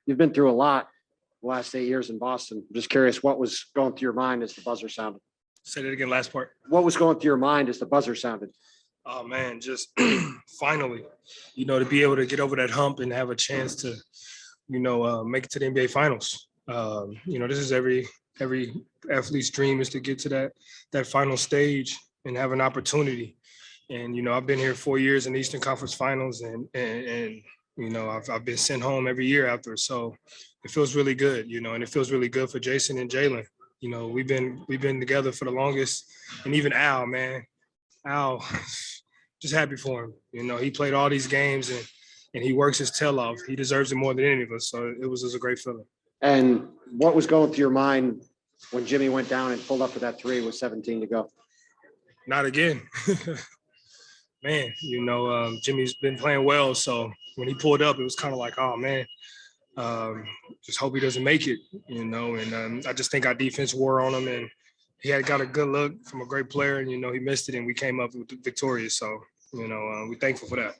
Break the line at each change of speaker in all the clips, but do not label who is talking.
you've been through a lot the last 8 years in Boston. I'm just curious, what was going through your mind as the buzzer sounded?
Say that again, last part.
What was going through your mind as the buzzer sounded?
Oh, man, just finally, to be able to get over that hump and have a chance to, make it to the NBA Finals. This is every athlete's dream, is to get to that final stage and have an opportunity. And, I've been here 4 years in the Eastern Conference Finals, and I've been sent home every year after. So it feels really good, and it feels really good for Jayson and Jaylen. We've been together for the longest, and even Al, man. Al, just happy for him. He played all these games and he works his tail off. He deserves it more than any of us. So it was just a great feeling.
And what was going through your mind when Jimmy went down and pulled up for that three with 17 to go?
Not again. Man, Jimmy's been playing well. So when he pulled up, it was kind of like, oh, man, just hope he doesn't make it, And I just think our defense wore on him, and he had got a good look from a great player, and, he missed it, and we came up victorious. So, we're thankful for that.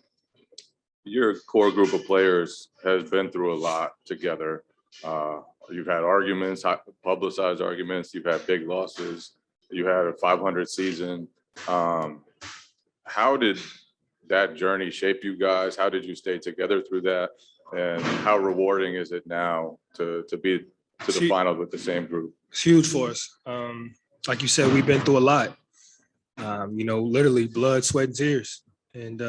Your core group of players has been through a lot together. You've had arguments, publicized arguments. You've had big losses. You had a 500 season. How did that journey shape you guys? How did you stay together through that? And how rewarding is it now to be to the final with the same group?
It's huge for us. Like you said, we've been through a lot, literally blood, sweat, and tears. And,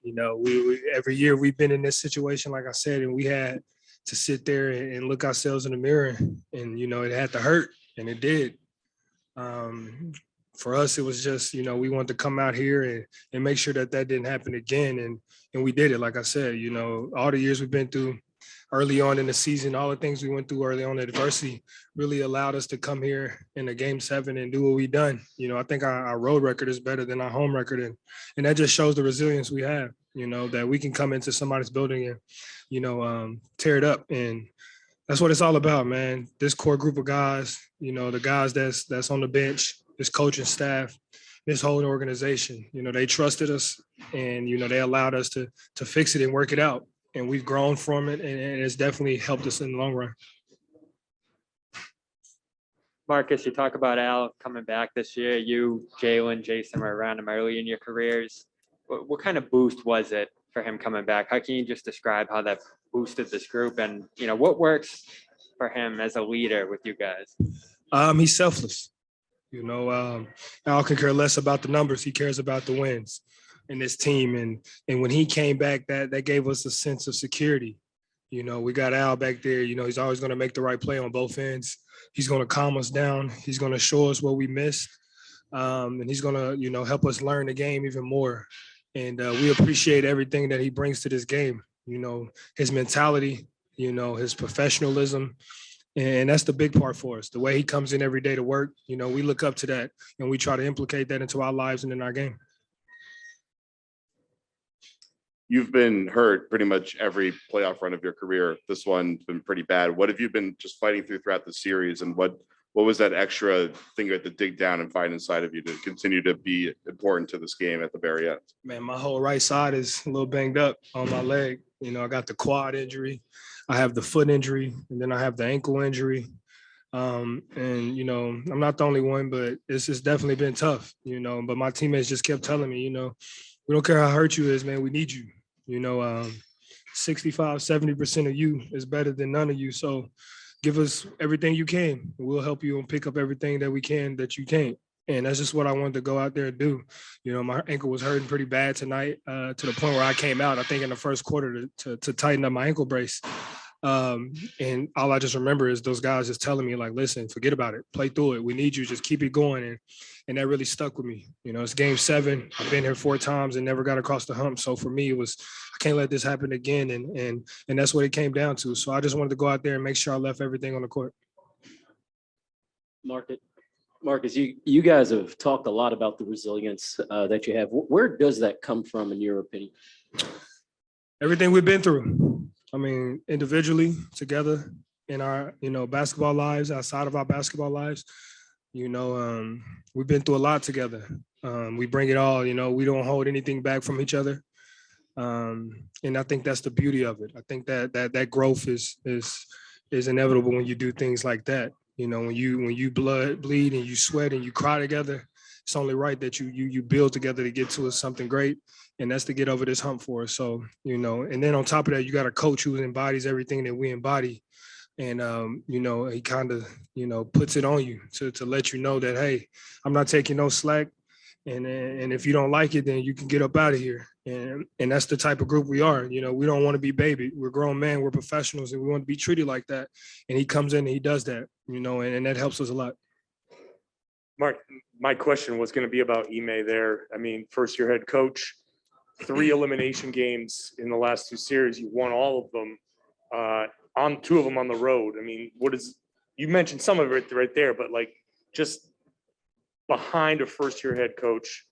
we every year we've been in this situation, like I said, and we had to sit there and look ourselves in the mirror, and, it had to hurt, and it did. For us, it was just, we wanted to come out here and make sure that didn't happen again. And we did it. Like I said, all the years we've been through, early on in the season, all the things we went through early on in adversity really allowed us to come here in a game 7 and do what we done. I think our road record is better than our home record. And that just shows the resilience we have, that we can come into somebody's building and, tear it up. And that's what it's all about, man. This core group of guys, the guys that's on the bench, this coaching staff, this whole organization, they trusted us, and, they allowed us to fix it and work it out. And we've grown from it, and it's definitely helped us in the long run.
Marcus, you talk about Al coming back this year. You, Jaylen, Jayson were around him early in your careers. What kind of boost was it for him coming back? How can you just describe how that boosted this group, and what works for him as a leader with you guys?
He's selfless. Al can care less about the numbers. He cares about the wins in this team. And when he came back, that gave us a sense of security. We got Al back there. He's always going to make the right play on both ends. He's going to calm us down. He's going to show us what we missed. And he's going to, help us learn the game even more. And we appreciate everything that he brings to this game. His mentality, his professionalism. And that's the big part for us. The way he comes in every day to work, we look up to that, and we try to implicate that into our lives and in our game.
You've been hurt pretty much every playoff run of your career. This one's been pretty bad. What have you been just fighting throughout the series, and what was that extra thing you had to dig down and find inside of you to continue to be important to this game at the very end? Man,
my whole right side is a little banged up on my leg. I got the quad injury, I have the foot injury, and then I have the ankle injury. And, I'm not the only one, but it's just definitely been tough, but my teammates just kept telling me, we don't care how hurt you is, man, we need you. 65, 70% of you is better than none of you. So give us everything you can. We'll help you and pick up everything that we can that you can't. And that's just what I wanted to go out there and do. My ankle was hurting pretty bad tonight, to the point where I came out, I think in the first quarter to tighten up my ankle brace. And all I just remember is those guys just telling me, like, listen, forget about it, play through it. We need you, just keep it going. And that really stuck with me. It's game 7. I've been here 4 times and never got across the hump. So for me, it was, I can't let this happen again. And that's what it came down to. So I just wanted to go out there and make sure I left everything on the court.
Marcus, you guys have talked a lot about the resilience that you have. Where does that come from, in your opinion?
Everything we've been through. I mean, individually, together, in our, basketball lives, outside of our basketball lives, we've been through a lot together. We bring it all, we don't hold anything back from each other. And I think that's the beauty of it. I think that growth is inevitable when you do things like that. You know, when you bleed and you sweat and you cry together, it's only right that you build together to get to something great, and that's to get over this hump for us. So, you know, and then on top of that, you got a coach who embodies everything that we embody. And, you know, he kind of, you know, puts it on you to let you know that, hey, I'm not taking no slack. And if you don't like it, then you can get up out of here. And that's the type of group we are. You know, we don't want to be baby. We're grown men. We're professionals, and we want to be treated like that. And he comes in and he does that, you know, and that helps us a lot.
Mark, my question was going to be about Ime there. I mean, first year head coach, 3 elimination games in the last 2 series. You won all of them, on 2 of them on the road. I mean, you mentioned some of it right there, but like just behind a first year head coach,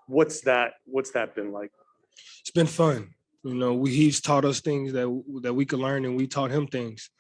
what's that been like?
It's been fun. You know, he's taught us things that we could learn, and we taught him things.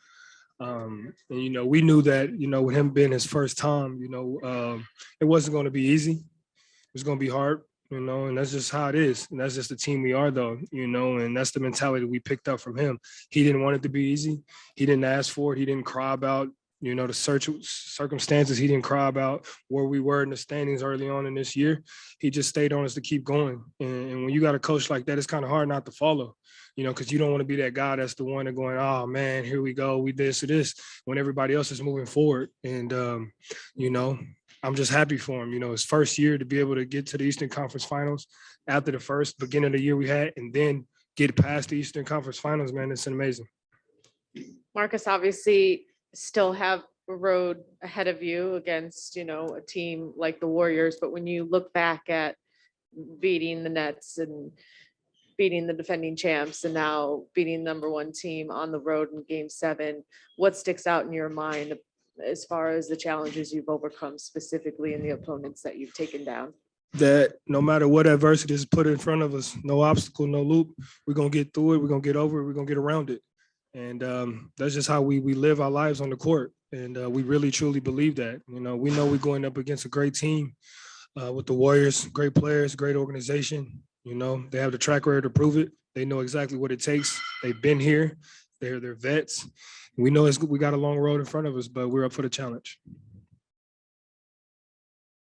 And, you know, we knew that, you know, with him being his first time, you know, it wasn't going to be easy. It was going to be hard, you know, and that's just how it is. And that's just the team we are, though, you know, and that's the mentality we picked up from him. He didn't want it to be easy. He didn't ask for it. He didn't cry about, you know, the circumstances. He didn't cry about where we were in the standings early on in this year. He just stayed on us to keep going. And when you got a coach like that, it's kind of hard not to follow, you know, because you don't want to be that guy that's the one that going, oh, man, here we go. We this or this when everybody else is moving forward. And, you know, I'm just happy for him. You know, his first year to be able to get to the Eastern Conference Finals after the first beginning of the year we had, and then get past the Eastern Conference Finals, man, it's amazing.
Marcus, obviously still have a road ahead of you against, you know, a team like the Warriors. But when you look back at beating the Nets and beating the defending champs and now beating #1 team on the road in Game 7, what sticks out in your mind as far as the challenges you've overcome specifically in the opponents that you've taken down?
That no matter what adversity is put in front of us, no obstacle, no loop, we're going to get through it. We're going to get over it. We're going to get around it. And that's just how we live our lives on the court. And we really, truly believe that. You know we're going up against a great team with the Warriors, great players, great organization. You know, they have the track record to prove it. They know exactly what it takes. They've been here. They're vets. We know we got a long road in front of us, but we're up for the challenge.